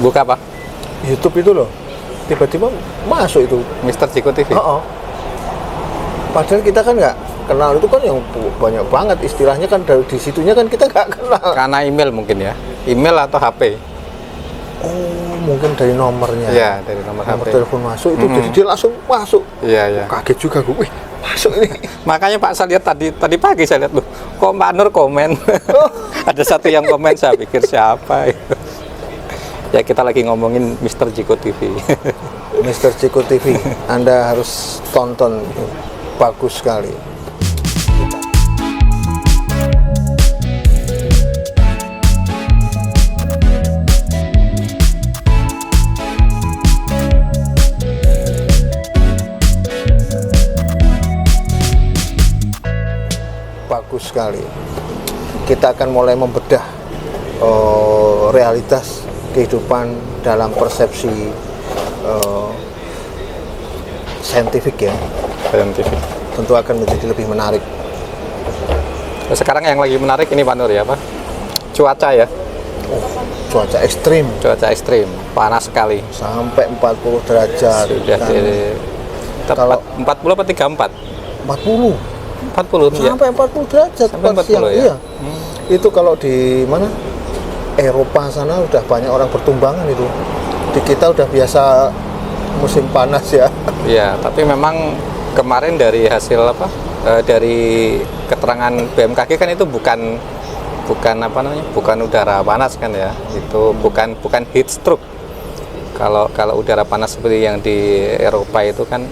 Buka apa? YouTube itu loh. Tiba-tiba masuk itu. Mister Jiko TV. Oh, oh. Padahal kita kan nggak kenal, itu kan yang banyak banget istilahnya kan, dari di situnya kan kita nggak kenal. Karena email mungkin ya. Email atau HP. Oh, mungkin dari nomornya. Iya, dari nomor Nomor HP. telepon masuk itu, jadi dia langsung masuk. Iya, iya. Kaget juga gue, wih, masuk ini. Makanya Pak, saya lihat tadi pagi saya lihat loh, kok Pak Nur komen. Ada satu yang komen, saya pikir siapa itu. Ya kita lagi ngomongin Mister Jiko TV. Mister Jiko TV, Anda harus tonton, bagus sekali. Bagus sekali. Kita akan mulai membedah realitas kehidupan dalam persepsi saintifik ya. Saintifik. Tentu akan menjadi lebih menarik. Sekarang yang lagi menarik ini Pak Nur ya Pak, cuaca ya. Cuaca ekstrim. Cuaca ekstrim, panas sekali. Sampai 40 derajat. Sudah kan. Kalau 40 apa 34? 40. 40 ya. Sampai 40 derajat. Sampai 40 siang. ya. Iya. Itu kalau di mana? Eropa sana udah banyak orang bertumbangan itu. Di kita udah biasa musim panas ya. Iya, tapi memang kemarin dari hasil apa? Dari keterangan BMKG kan itu bukan apa namanya? Bukan udara panas kan ya. Itu bukan heat stroke. Kalau udara panas seperti yang di Eropa itu kan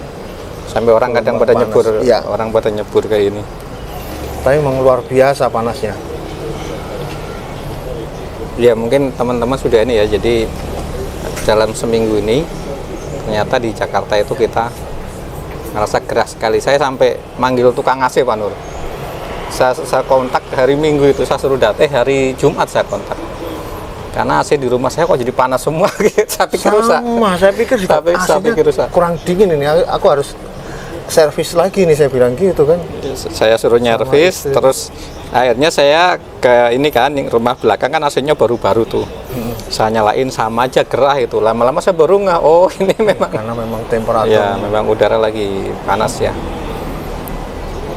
sampai orang kadang pada nyebur, ya. Orang pada nyebur kayak ini. Tapi memang luar biasa panasnya. Ya mungkin teman-teman sudah ini ya, jadi dalam seminggu ini ternyata di Jakarta itu kita ngerasa gerah sekali. Saya sampai manggil tukang AC Pak Nur. Saya kontak hari Minggu itu, saya suruh hari Jumat saya kontak. Karena AC di rumah saya kok jadi panas semua. Saya pikir rusak. Saya pikir juga saya pikir rusak. Kurang dingin ini, aku harus servis lagi nih, saya bilang gitu kan. Saya suruh nyervis, terus akhirnya saya ke ini kan, rumah belakang kan AC-nya baru-baru tuh. Saya nyalain sama aja gerah itu. Lama-lama saya baru nggak, oh ini memang karena memang temperatur. Ya, memang udara lagi panas ya.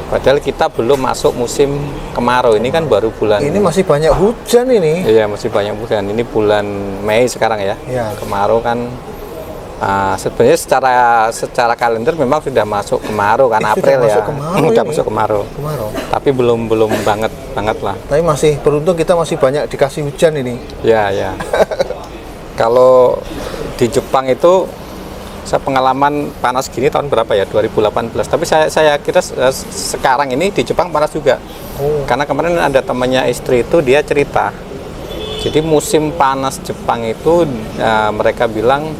Padahal kita belum masuk musim kemarau. Ini kan baru bulan. Ini masih banyak hujan ini. Iya, masih banyak hujan. Ini bulan Mei sekarang ya. Ya. Kemarau kan sebenarnya secara kalender memang sudah masuk kemarau kan, April ya. Sudah masuk kemarau. Tapi belum banget lah. Tapi masih beruntung kita masih banyak dikasih hujan ini. Ya, ya. Kalau di Jepang itu saya pengalaman panas gini tahun berapa ya, 2018. Tapi saya kira sekarang ini di Jepang panas juga. Karena kemarin ada temannya istri itu, dia cerita. Jadi musim panas Jepang itu mereka bilang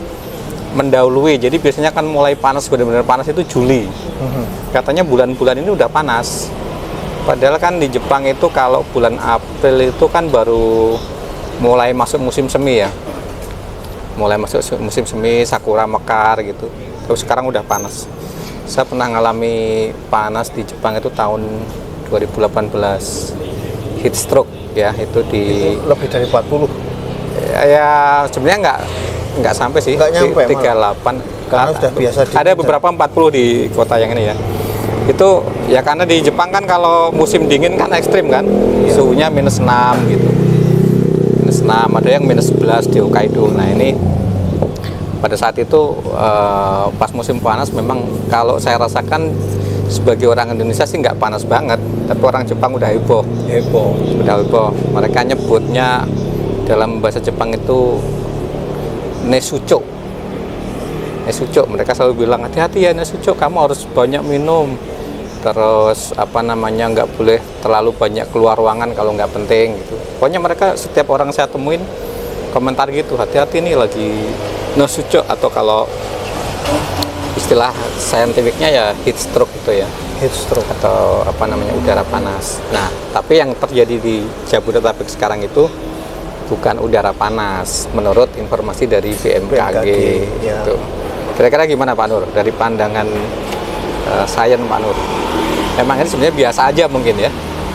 mendahului. Jadi biasanya kan mulai panas, benar-benar panas itu Juli. Katanya bulan-bulan ini udah panas. Padahal kan di Jepang itu kalau bulan April itu kan baru mulai masuk musim semi ya. Mulai masuk musim semi, sakura mekar gitu. Terus sekarang udah panas. Saya pernah ngalami panas di Jepang itu tahun 2018. Heat stroke ya, itu di lebih dari 40. Ya sebenarnya nggak sampai sih, nggak nyampe 38. Karena sudah biasa ada beberapa 40 di kota yang ini ya. Itu ya karena di Jepang kan kalau musim dingin kan ekstrim kan, suhunya -6 gitu. -6, ada yang -11 di Hokkaido. Nah ini pada saat itu pas musim panas memang kalau saya rasakan sebagai orang Indonesia sih nggak panas banget, tapi orang Jepang udah heboh. Mereka nyebutnya dalam bahasa Jepang itu nesucho. Mereka selalu bilang hati-hati ya nesucho, kamu harus banyak minum. Terus nggak boleh terlalu banyak keluar ruangan kalau nggak penting gitu. Pokoknya mereka setiap orang saya temuin komentar gitu, hati-hati nih lagi nesucho, atau kalau istilah saintifiknya ya heat stroke gitu ya. Heat stroke atau udara panas. Nah, tapi yang terjadi di Jabodetabek sekarang itu bukan udara panas menurut informasi dari BMKG ya. gitu. Kira-kira gimana Pak Nur dari pandangan sains Pak Nur? Emang ini sebenarnya biasa aja mungkin ya?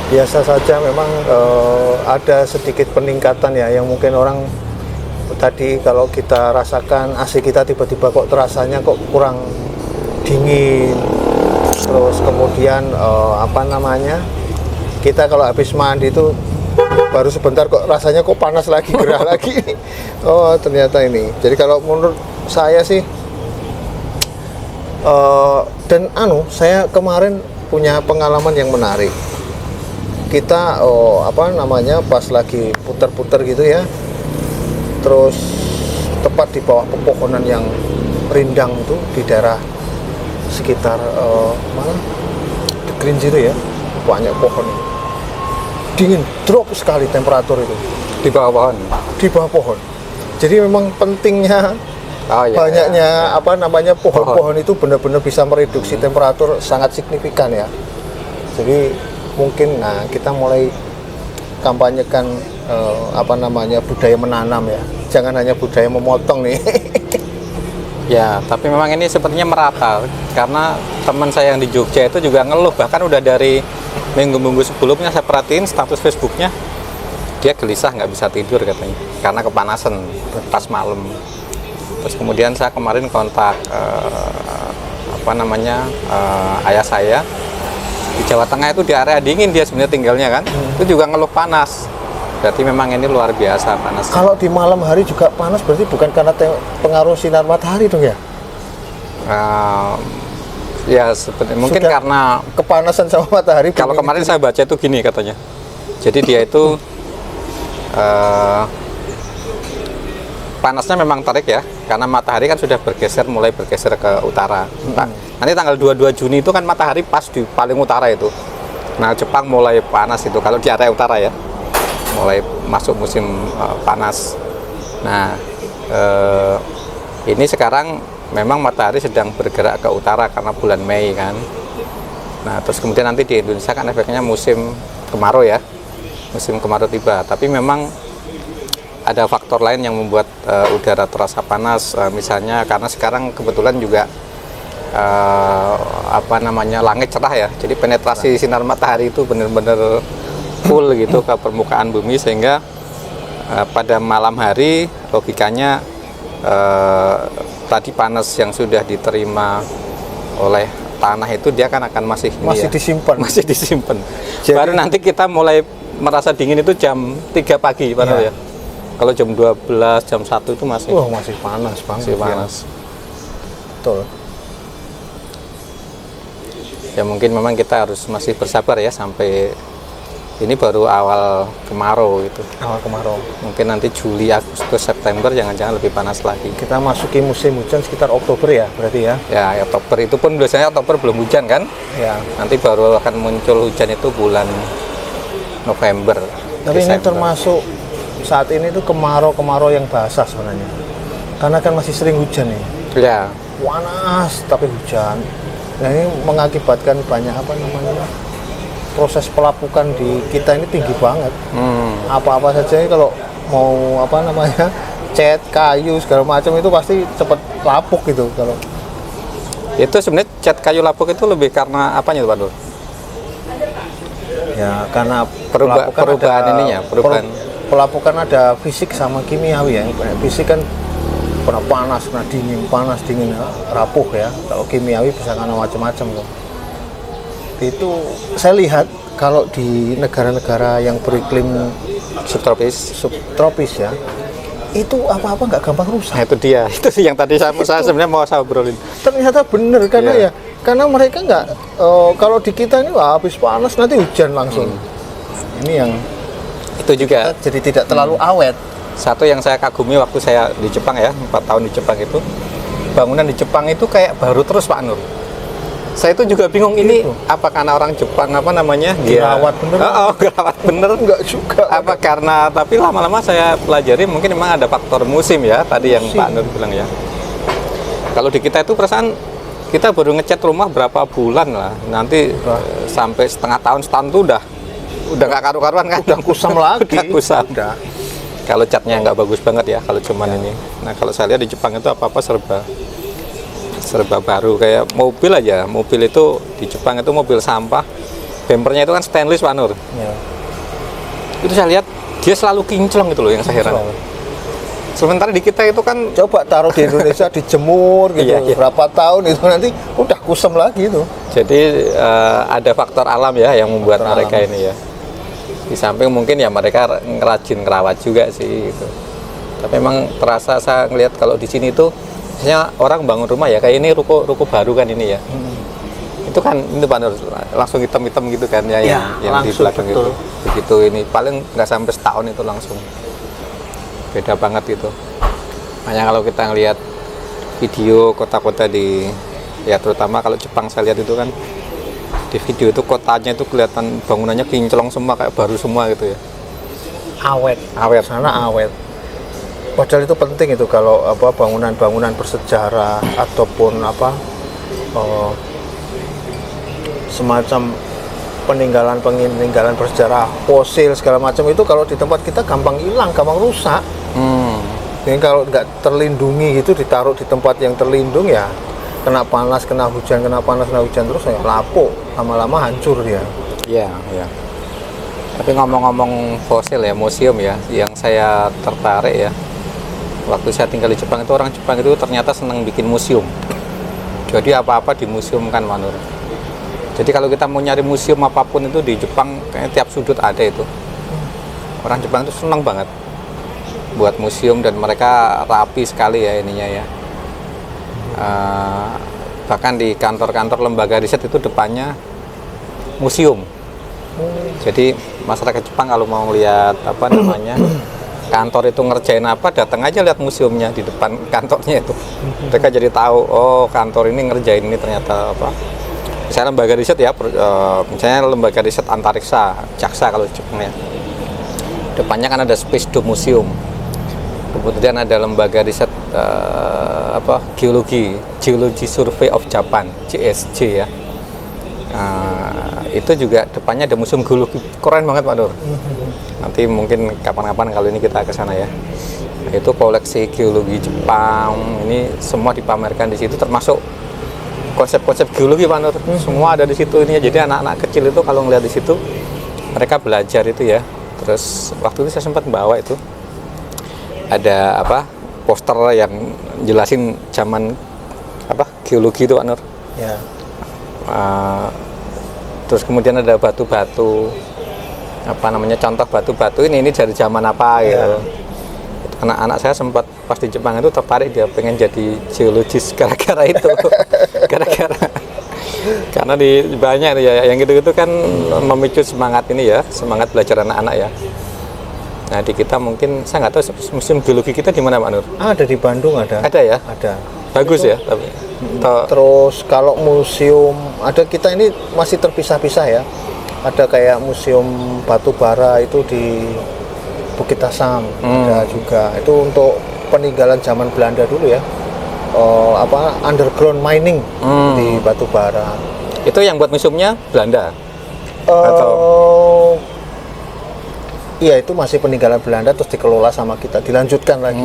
Biasa saja, memang ada sedikit peningkatan ya, yang mungkin orang tadi kalau kita rasakan AC kita tiba-tiba kok terasanya kok kurang dingin, terus kemudian apa namanya, kita kalau habis mandi itu baru sebentar kok rasanya kok panas lagi, gerah lagi. Oh ternyata ini. Jadi kalau menurut saya sih dan saya kemarin punya pengalaman yang menarik. Kita apa namanya, pas lagi putar-putar gitu ya, terus tepat di bawah pepohonan yang rindang itu di daerah sekitar mana The Green itu ya, banyak pohon, dingin, drop sekali temperatur itu Di bawah pohon. di bawah pohon. Jadi memang pentingnya banyaknya apa namanya pohon-pohon itu benar-benar bisa mereduksi temperatur sangat signifikan ya. Jadi mungkin kita mulai kampanyekan apa namanya, budaya menanam ya, jangan hanya budaya memotong nih. Ya, tapi memang ini sepertinya merata karena teman saya yang di Jogja itu juga ngeluh, bahkan udah dari minggu-minggu sebelumnya saya perhatiin status Facebooknya, dia gelisah nggak bisa tidur katanya karena kepanasan pas malam. Terus kemudian saya kemarin kontak apa namanya, ayah saya di Jawa Tengah itu, di area dingin dia sebenarnya tinggalnya kan, itu juga ngeluh panas. Berarti memang ini luar biasa panas. Kalau di malam hari juga panas, berarti bukan karena pengaruh sinar matahari dong ya? Ya seperti mungkin Sudah karena kepanasan sama matahari. kalau kemarin saya baca itu gini katanya. Jadi dia itu panasnya memang tarik ya, karena matahari kan sudah mulai bergeser ke utara. Nanti tanggal 22 Juni itu kan matahari pas di paling utara itu. Nah, Jepang mulai panas itu kalau di area utara ya. Mulai masuk musim panas. Nah, ini sekarang memang matahari sedang bergerak ke utara karena bulan Mei kan. Nah, terus kemudian nanti di Indonesia kan efeknya musim kemarau ya. Musim kemarau tiba, tapi memang ada faktor lain yang membuat udara terasa panas, misalnya karena sekarang kebetulan juga apa namanya, langit cerah ya, jadi penetrasi sinar matahari itu benar-benar full gitu ke permukaan bumi, sehingga pada malam hari logikanya tadi panas yang sudah diterima oleh tanah itu dia kan akan masih disimpan. Jadi, baru nanti kita mulai merasa dingin itu jam 3 pagi ya. Kalau jam 12, jam 1 itu masih panas banget. Masih panas. Betul. Ya mungkin memang kita harus masih bersabar ya, sampai ini baru awal kemarau gitu. Awal kemarau. Mungkin nanti Juli, Agustus, September jangan-jangan lebih panas lagi. Kita masuki musim hujan sekitar Oktober ya, berarti ya? Ya, Oktober itu pun biasanya Oktober belum hujan kan? Ya. Nanti baru akan muncul hujan itu bulan November. Tapi Desember. ini termasuk saat ini tuh kemarau yang basah sebenarnya. Karena kan masih sering hujan nih. Ya. Panas tapi hujan. Nah ini mengakibatkan banyak apa namanya, proses pelapukan di kita ini tinggi banget. Apa-apa saja ini kalau mau apa namanya, cat, kayu segala macam itu pasti cepat lapuk gitu. Kalau itu sebenarnya cat kayu lapuk itu lebih karena apanya tuh Pak Nur? ya karena perubahan ininya, pelapukan ada fisik sama kimiawi ya. Fisik kan pernah panas, pernah dingin, panas dingin rapuh ya. Kalau kimiawi bisa karena macam-macam loh. Itu saya lihat kalau di negara-negara yang beriklim subtropis ya, itu apa-apa nggak gampang rusak. Nah, itu dia, itu sih yang tadi saya sebenarnya mau saya obrolin. Ternyata bener karena karena mereka nggak kalau di kita ini habis panas nanti hujan langsung. Ini yang itu juga jadi tidak terlalu awet. Satu yang saya kagumi waktu saya di Jepang ya, 4 tahun di Jepang itu, bangunan di Jepang itu kayak baru terus Pak Nur. Saya itu juga bingung ini apa karena orang Jepang apa namanya dirawat bener? Gerawat bener enggak juga. Apa karena, tapi lama-lama saya pelajari mungkin memang ada faktor musim ya, tadi yang Pak Nur bilang ya. Kalau di kita itu perasaan kita baru ngecat rumah berapa bulan lah, nanti sampai setengah tahun, setahun tuh udah nggak karu-karuan kan, udah kusam lagi. Udah kusam. Kalau catnya nggak bagus banget ya, kalau cuman ini. Nah kalau saya lihat di Jepang itu apa-apa serba baru, kayak mobil aja. Mobil itu di Jepang itu mobil sampah, bempernya itu kan stainless Pak Nur. Itu saya lihat dia selalu kinclong gitu loh, yang saya heran. Sementara di kita itu kan Coba taruh di Indonesia dijemur gitu, Iya, iya. berapa tahun itu nanti udah kusam lagi itu. jadi ada faktor alam ya yang membuat Faktor mereka alam. ini ya. Di samping mungkin ya mereka ngerajin kerawat juga sih gitu. Tapi memang terasa saya ngelihat kalau di sini tuh misalnya orang bangun rumah ya kayak ini ruko baru kan ini ya. Itu kan itu Pak Nur, langsung hitam-hitam gitu kan ya, Ya, yang di langsung, belakang betul. itu. Begitu ini paling nggak sampai setahun itu langsung. Beda banget itu. Makanya kalau kita ngelihat video kota-kota di ya terutama kalau Jepang saya lihat itu kan di video itu kotanya itu kelihatan bangunannya kinclong semua kayak baru semua gitu ya. Awet. Awet. Sana awet. Padahal itu penting itu kalau apa bangunan-bangunan bersejarah ataupun apa semacam peninggalan bersejarah fosil segala macam itu kalau di tempat kita gampang hilang, gampang rusak. Jadi kalau nggak terlindungi gitu ditaruh di tempat yang terlindung ya kena panas, kena hujan terus ya lapuk, lama-lama hancur dia. Iya, iya. Tapi ngomong-ngomong fosil ya, museum ya, yang saya tertarik ya. Waktu saya tinggal di Jepang itu orang Jepang itu ternyata senang bikin museum. Jadi apa-apa di museum kan Manur. Jadi kalau kita mau nyari museum apapun itu di Jepang kayaknya tiap sudut ada itu. Orang Jepang itu senang banget buat museum dan mereka rapi sekali ya ininya ya. Bahkan di kantor-kantor lembaga riset itu depannya museum. Jadi masyarakat Jepang kalau mau lihat apa namanya kantor itu ngerjain apa, datang aja lihat museumnya di depan kantornya itu. Mereka jadi tahu, oh kantor ini ngerjain ini ternyata apa. Misalnya lembaga riset ya, misalnya lembaga riset antariksa, JAXA kalau di Jepang ya. Depannya kan ada Space Dome Museum. Kemudian ada lembaga riset Geology Survey of Japan, GSJ ya. Itu juga depannya ada museum geologi, keren banget Pak Nur. Nanti mungkin kapan-kapan kalau ini kita ke sana ya. Itu koleksi geologi Jepang, ini semua dipamerkan di situ termasuk konsep-konsep geologi Pak Nur. Semua ada di situ ini. Jadi anak-anak kecil itu kalau ngeliat di situ mereka belajar itu ya. Terus waktu itu saya sempat bawa itu ada apa poster yang jelasin zaman apa geologi itu Pak Nur. Ya. Terus kemudian ada batu-batu apa namanya contoh batu-batu ini dari zaman apa gitu. Anak-anak saya sempat pas di Jepang itu tertarik dia pengen jadi geologis gara-gara itu. Karena di banyak ya yang gitu-gitu kan memicu semangat ini ya, semangat belajar anak-anak ya. Nah di kita mungkin saya nggak tahu museum geologi kita di mana Pak Nur? Ada di Bandung ada. Ada ya? Ada. Bagus Itu, ya tapi. Terus kalau museum ada kita ini masih terpisah-pisah ya. Ada kayak museum batu bara itu di Bukit Asam ada juga. Itu untuk peninggalan zaman Belanda dulu ya. Underground mining di batu bara. Itu yang buat museumnya Belanda? Iya itu masih peninggalan Belanda terus dikelola sama kita, dilanjutkan lagi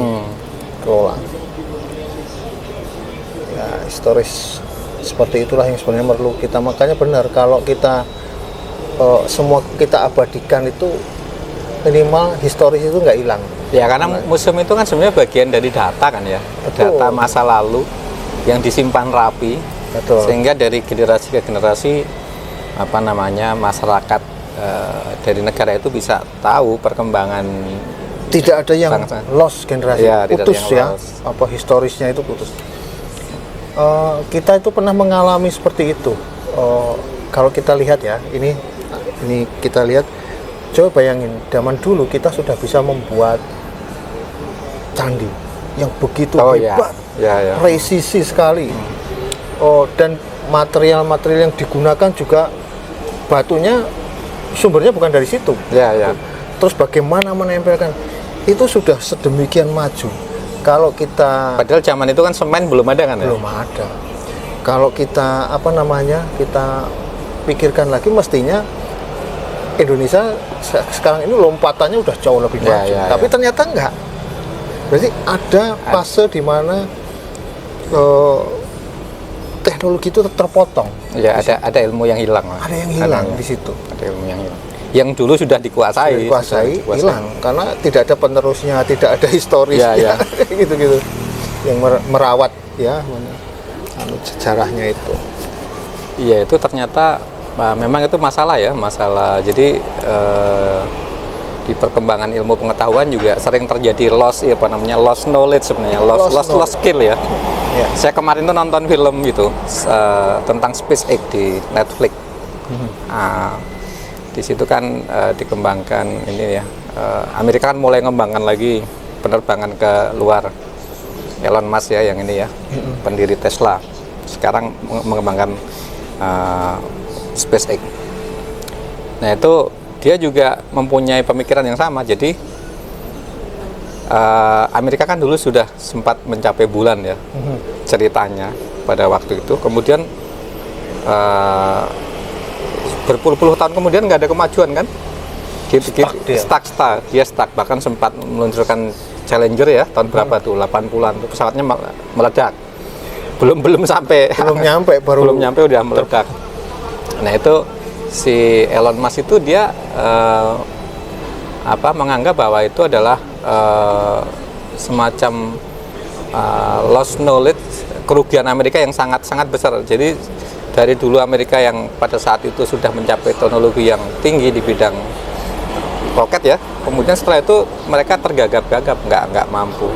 kelola. Ya historis seperti itulah yang sebenarnya perlu kita, makanya benar kalau kita semua kita abadikan itu minimal historis itu nggak hilang. Ya karena museum itu kan sebenarnya bagian dari data kan ya. Betul. Data masa lalu yang disimpan rapi. Betul. Sehingga dari generasi ke generasi apa namanya masyarakat dari negara itu bisa tahu perkembangan. Tidak ada yang bangsa. lost generasi, Ya, tidak ada putus yang ya, lost. apa historisnya itu putus. Kita itu pernah mengalami seperti itu. Kalau kita lihat ya, ini kita lihat, coba bayangin, zaman dulu kita sudah bisa membuat candi yang begitu hebat, ya. presisi sekali. Dan material-material yang digunakan juga batunya sumbernya bukan dari situ. Ya. Terus bagaimana menempelkan itu sudah sedemikian maju. Kalau kita Padahal zaman itu kan semen belum ada kan ya? belum ada. Kalau kita kita pikirkan lagi mestinya Indonesia sekarang ini lompatannya udah jauh lebih maju. Tapi ternyata enggak. Berarti ada fase di mana teknologi itu terpotong. Ya ada ilmu yang hilang. Ada yang hilang di situ. Ada ilmu yang hilang. yang dulu sudah dikuasai hilang karena tidak ada penerusnya, tidak ada historisnya, ya. gitu-gitu yang merawat ya sejarahnya itu. Iya, itu ternyata memang itu masalah ya, masalah. Jadi di perkembangan ilmu pengetahuan juga sering terjadi loss, ya apa namanya, lost knowledge sebenarnya, lost skill ya. Saya kemarin tuh nonton film gitu tentang SpaceX di Netflix. Di situ kan dikembangkan ini ya, Amerika kan mulai mengembangkan lagi penerbangan ke luar. Elon Musk ya yang ini ya, pendiri Tesla, sekarang mengembangkan SpaceX. Nah itu dia juga mempunyai pemikiran yang sama. Jadi Amerika kan dulu sudah sempat mencapai bulan ya, ceritanya pada waktu itu. Kemudian berpuluh-puluh tahun kemudian nggak ada kemajuan kan, stuck, bahkan sempat meluncurkan Challenger ya tahun berapa tuh, 80-an tuh pesawatnya meledak, belum nyampe udah meledak. Nah itu si Elon Musk itu dia menganggap bahwa itu adalah semacam lost knowledge, kerugian Amerika yang sangat besar. Jadi dari dulu Amerika yang pada saat itu sudah mencapai teknologi yang tinggi di bidang roket ya, kemudian setelah itu mereka tergagap-gagap, nggak mampu.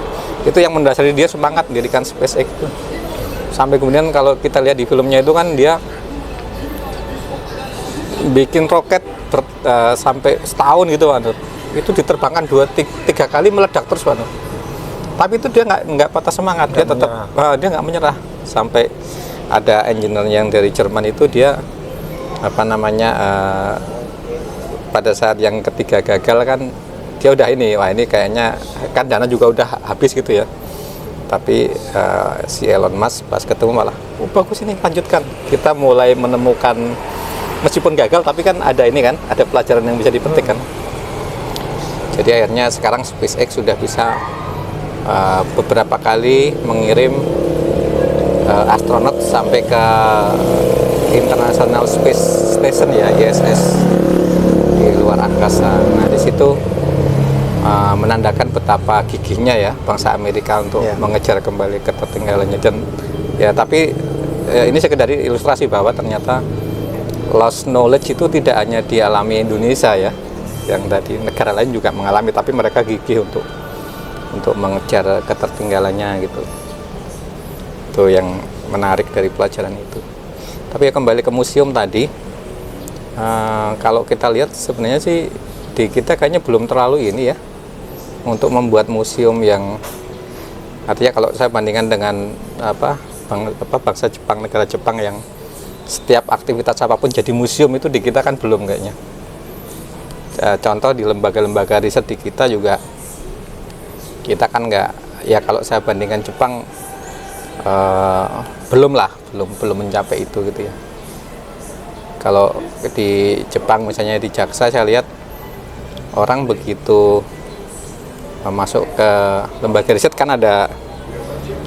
Itu yang mendasari dia semangat mendirikan SpaceX itu. Sampai kemudian kalau kita lihat di filmnya itu kan dia bikin roket sampai setahun gitu kan, itu diterbangkan 2-3 kali meledak terus kan. Tapi itu dia nggak patah semangat, dia tetap dia nggak menyerah. Sampai ada engineer yang dari Jerman itu dia pada saat yang ketiga gagal kan dia udah ini kayaknya kan dana juga udah habis gitu ya. Tapi si Elon Musk pas ketemu malah bagus ini, lanjutkan, kita mulai menemukan meskipun gagal tapi kan ada ini kan, ada pelajaran yang bisa dipetik kan. Jadi akhirnya sekarang SpaceX sudah bisa beberapa kali mengirim astronot sampai ke International Space Station ya, ISS, di luar angkasa. Nah di situ menandakan betapa gigihnya ya bangsa Amerika untuk mengejar kembali ketertinggalannya. Dan ya tapi ini sekedar ilustrasi bahwa ternyata lost knowledge itu tidak hanya dialami Indonesia ya, yang tadi negara lain juga mengalami, tapi mereka gigih untuk mengejar ketertinggalannya gitu. Itu yang menarik dari pelajaran itu. Tapi ya kembali ke museum tadi, kalau kita lihat sebenarnya sih di kita kayaknya belum terlalu ini ya untuk membuat museum yang artinya kalau saya bandingkan dengan bangsa Jepang, negara Jepang yang setiap aktivitas apapun jadi museum, itu di kita kan belum kayaknya. Contoh di lembaga-lembaga riset di kita juga kita kan nggak ya, kalau saya bandingkan Jepang belum mencapai itu gitu ya. Kalau di Jepang misalnya di JAXA saya lihat orang begitu masuk ke lembaga riset, kan ada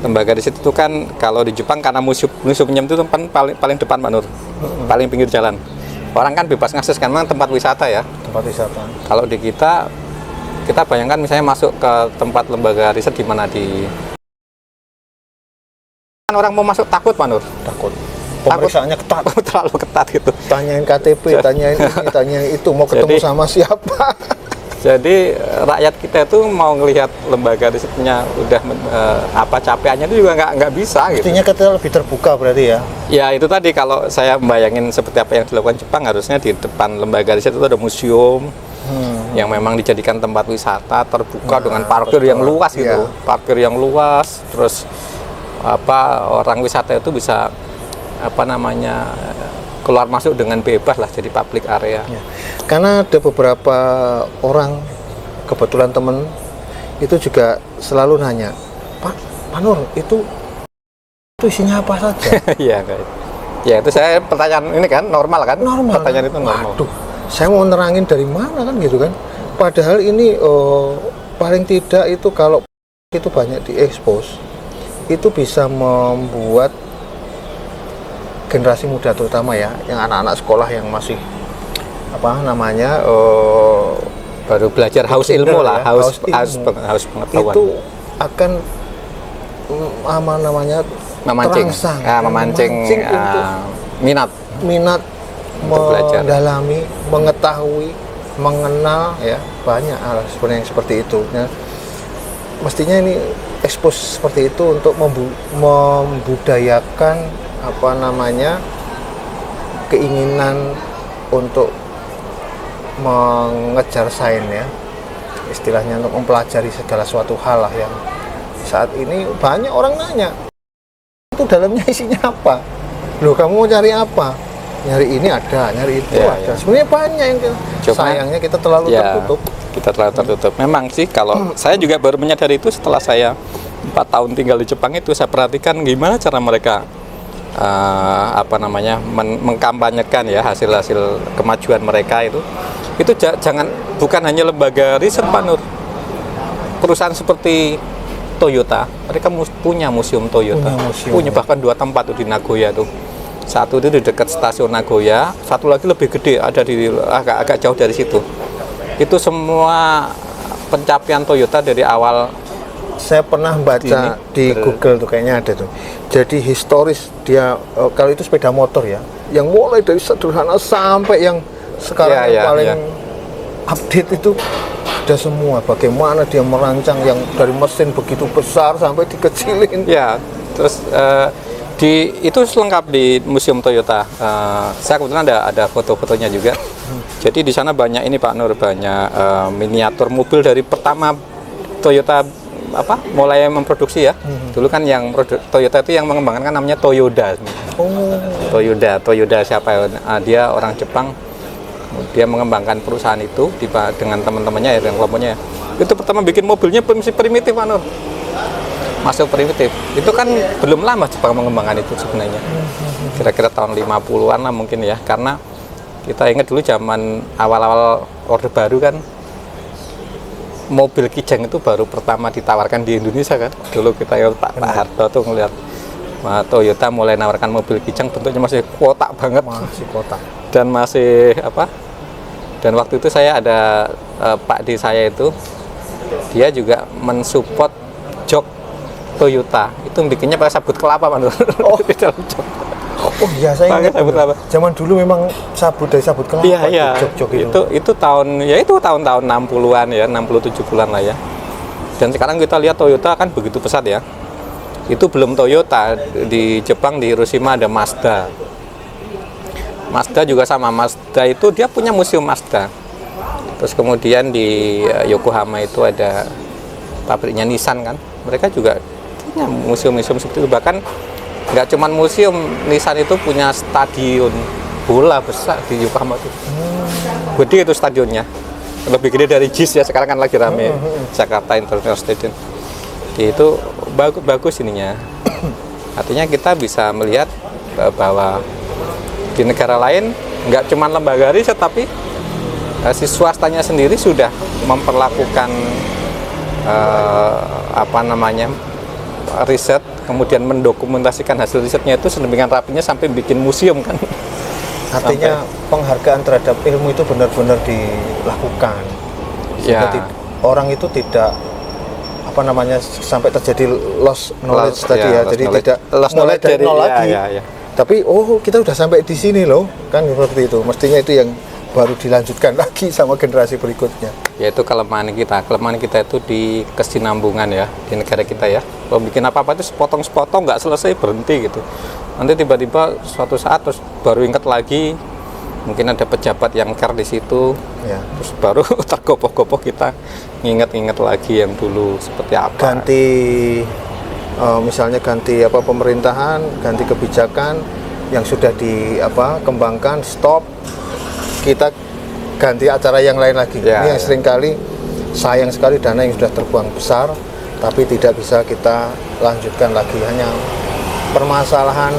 lembaga riset itu kan kalau di Jepang karena museumnya itu tempat paling depan Pak Nur, paling pinggir jalan. Orang kan bebas ngakses kan, memang tempat wisata ya. Tempat wisata. Kalau di kita bayangkan misalnya masuk ke tempat lembaga riset di mana kan orang mau masuk takut Pak Nur. Takut. Pemeriksaannya ketat. Terlalu ketat gitu. Tanyain KTP, tanyain ini, tanyain itu, mau ketemu sama siapa. Jadi rakyat kita itu mau ngelihat lembaga risetnya udah capaiannya itu juga nggak bisa gitu. Artinya kita lebih terbuka berarti ya? Ya itu tadi, kalau saya bayangin seperti apa yang dilakukan Jepang, harusnya di depan lembaga riset itu ada museum yang memang dijadikan tempat wisata terbuka dengan parkir yang luas gitu, parkir yang luas, terus orang wisata itu bisa keluar masuk dengan bebas lah, jadi public area. Ya. Karena ada beberapa orang, kebetulan temen itu juga selalu nanya, Pak Nur, itu isinya apa saja? Iya, ya itu saya pertanyaan ini kan normal kan? Normal. Pertanyaan itu normal. Waduh, saya mau nerangin dari mana kan gitu kan? Padahal ini paling tidak itu kalau itu banyak diekspos, itu bisa membuat generasi muda terutama ya, yang anak-anak sekolah yang masih apa namanya baru belajar haus beginner ilmu lah, ya, haus pengetahuan. itu akan apa namanya Memancing, terangsang, memancing untuk minat untuk belajar. mendalami, mengetahui, mengenal ya, banyak hal sebenarnya yang seperti itu ya. Mestinya ini expose seperti itu untuk membudayakan apa namanya keinginan untuk mengejar sains ya, istilahnya untuk mempelajari segala suatu hal lah yang saat ini banyak orang nanya itu dalamnya isinya apa, loh kamu mau cari apa, nyari ini ada, nyari itu Ya, ada. ya. Sebenarnya banyak yang Cuma, sayangnya kita terlalu ya, tertutup. Kita terlalu tertutup. Memang sih kalau saya juga baru menyadari itu setelah saya 4 tahun tinggal di Jepang itu, saya perhatikan gimana cara mereka apa namanya mengkampanyekan ya hasil-hasil kemajuan mereka itu jangan, bukan hanya lembaga riset Pak Nur, perusahaan seperti Toyota, mereka punya museum Toyota, punya bahkan 2 tempat tuh di Nagoya tuh. Satu itu di dekat stasiun Nagoya, satu lagi lebih gede ada di agak jauh dari situ. Itu semua pencapaian Toyota dari awal. Saya pernah baca di Google tuh kayaknya ada tuh. Jadi historis dia kalau itu sepeda motor ya, yang mulai dari sederhana sampai yang sekarang yang paling update itu ada semua. Bagaimana dia merancang yang dari mesin begitu besar sampai dikecilin. Ya, terus itu lengkap di Museum Toyota. Saya kebetulan ada foto-fotonya juga. Jadi di sana banyak ini Pak Nur, banyak miniatur mobil dari pertama Toyota mulai memproduksi ya. Dulu kan yang Toyota itu yang mengembangkan kan namanya Toyoda. Toyoda siapa ya? Dia orang Jepang. Dia mengembangkan perusahaan itu dengan teman-temannya ya, dengan kelompoknya. Itu pertama bikin mobilnya masih primitif Pak Nur. Masuk primitif. Itu kan belum lama Jepang mengembangkan itu sebenarnya. Kira-kira tahun 50-an lah mungkin ya. Karena kita ingat dulu zaman awal-awal Orde Baru kan, mobil Kijang itu baru pertama ditawarkan di Indonesia kan. Dulu kita ingat Pak Harto tuh ngeliat Toyota mulai nawarkan mobil Kijang, bentuknya masih kotak banget. Masih kotak. Dan masih dan waktu itu saya ada Pak D saya itu, dia juga mensupport jok Toyota. Itu bikinnya pakai sabut kelapa Pak Nur. Di dalam jok. Oh iya, saya ingat sabut kelapa. zaman dulu memang dari sabut kelapa. Iya. Jok-jok itu tahun-tahun 60-an ya, 60 70-an lah ya. Dan sekarang kita lihat Toyota kan begitu pesat ya. Itu belum Toyota, di Jepang di Hiroshima ada Mazda. Mazda juga sama, Mazda itu dia punya museum Mazda. Terus kemudian di Yokohama itu ada pabriknya Nissan kan. Mereka juga punya museum-museum seperti itu. Bahkan nggak cuma museum, Nissan itu punya stadion bola besar di Yokohama itu. Gede itu stadionnya, lebih gede dari JIS ya, sekarang kan lagi rame Jakarta International Stadium. Itu bagus ininya. Artinya kita bisa melihat bahwa di negara lain nggak cuma lembaga riset, tapi si swastanya sendiri sudah memperlakukan riset, kemudian mendokumentasikan hasil risetnya itu sedemikian rapinya sampai bikin museum kan. Artinya penghargaan terhadap ilmu itu benar-benar dilakukan. Ya. Orang itu tidak sampai terjadi lost knowledge tadi ya. Jadi knowledge. tidak mulai dari nol lagi. Ya. Tapi kita udah sampai di sini loh, kan seperti itu. Mestinya itu yang baru dilanjutkan lagi sama generasi berikutnya. Yaitu kelemahan kita itu di kesinambungan ya di negara kita ya. Kalau bikin apa-apa itu sepotong-sepotong, nggak selesai, berhenti gitu. Nanti tiba-tiba suatu saat terus baru ingat lagi, mungkin ada pejabat yang care di situ, ya. Terus baru tergopoh-gopoh kita nginget-nginget lagi yang dulu seperti apa. Ganti misalnya ganti pemerintahan, ganti kebijakan yang sudah kembangkan, stop, kita ganti acara yang lain lagi. Ya, ini yang seringkali sayang sekali, dana yang sudah terbuang besar tapi tidak bisa kita lanjutkan lagi, hanya permasalahan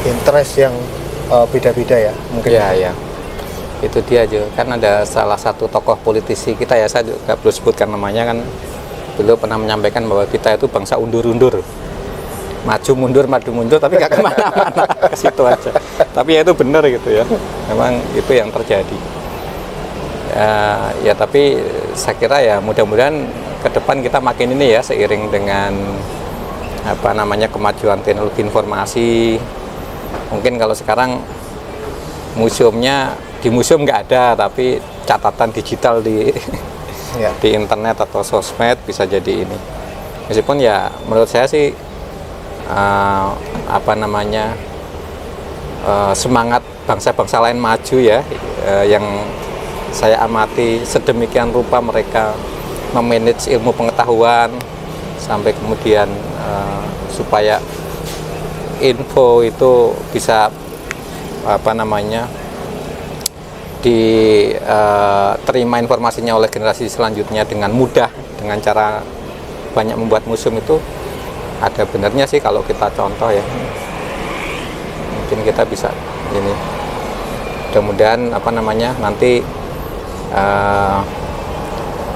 interest yang beda-beda ya mungkin. Ya. Itu dia aja kan, ada salah satu tokoh politisi kita ya, saya juga perlu sebutkan namanya kan, beliau pernah menyampaikan bahwa kita itu bangsa undur-undur. maju mundur tapi nggak kemana-mana, ke situ aja. Tapi ya itu benar gitu ya, memang itu yang terjadi. Ya tapi saya kira ya mudah-mudahan ke depan kita makin ini ya, seiring dengan apa namanya kemajuan teknologi informasi. Mungkin kalau sekarang museumnya di museum nggak ada, tapi catatan digital di Ya. di internet atau sosmed bisa jadi ini. Meskipun ya menurut saya sih apa namanya semangat bangsa-bangsa lain maju ya, yang saya amati sedemikian rupa mereka memanage ilmu pengetahuan sampai kemudian supaya info itu bisa apa namanya diterima informasinya oleh generasi selanjutnya dengan mudah, dengan cara banyak membuat museum. Itu ada benernya sih kalau kita contoh ya, mungkin kita bisa ini, mudah-mudahan apa namanya nanti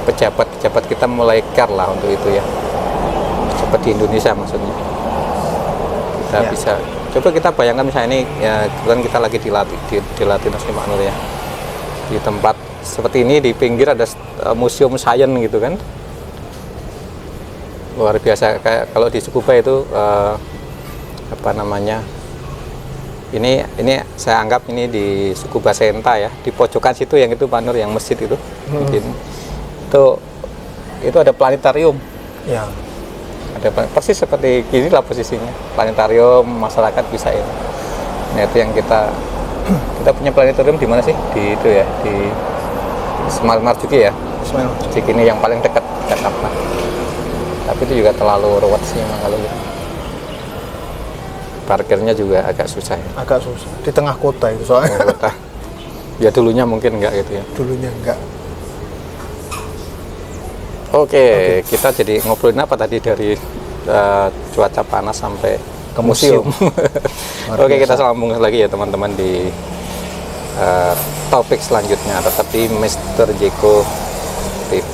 pejabat-pejabat kita mulai care lah untuk itu ya, seperti Indonesia maksudnya. Kita Ya. bisa coba kita bayangkan misalnya ini ya, kebetulan kita lagi di Latinus nih Pak Nur ya, di tempat seperti ini di pinggir ada museum sains gitu kan, luar biasa. Kayak kalau di Tsukuba itu apa namanya, ini saya anggap ini di Tsukuba Senta ya, di pojokan situ yang itu Pak Nur, yang masjid itu mungkin itu ada planetarium Ya. ada persis seperti gini lah posisinya, planetarium, masyarakat bisa ini. Nah itu yang kita punya planetarium di mana sih, di itu ya, di Ismail Marzuki ya, Ismail. di sini yang paling dekat Jakarta. Tapi itu juga terlalu ruwet sih memang kalau gitu. Parkirnya juga agak susah ya. Agak susah di tengah kota itu soalnya. Kota. Ya dulunya mungkin enggak gitu ya. Dulunya enggak. Oke, kita jadi ngobrolin apa tadi dari cuaca panas sampai ke museum. Luar Oke, kita biasa. sambung lagi ya teman-teman di topik selanjutnya, tetap di Mr. Jeko TV.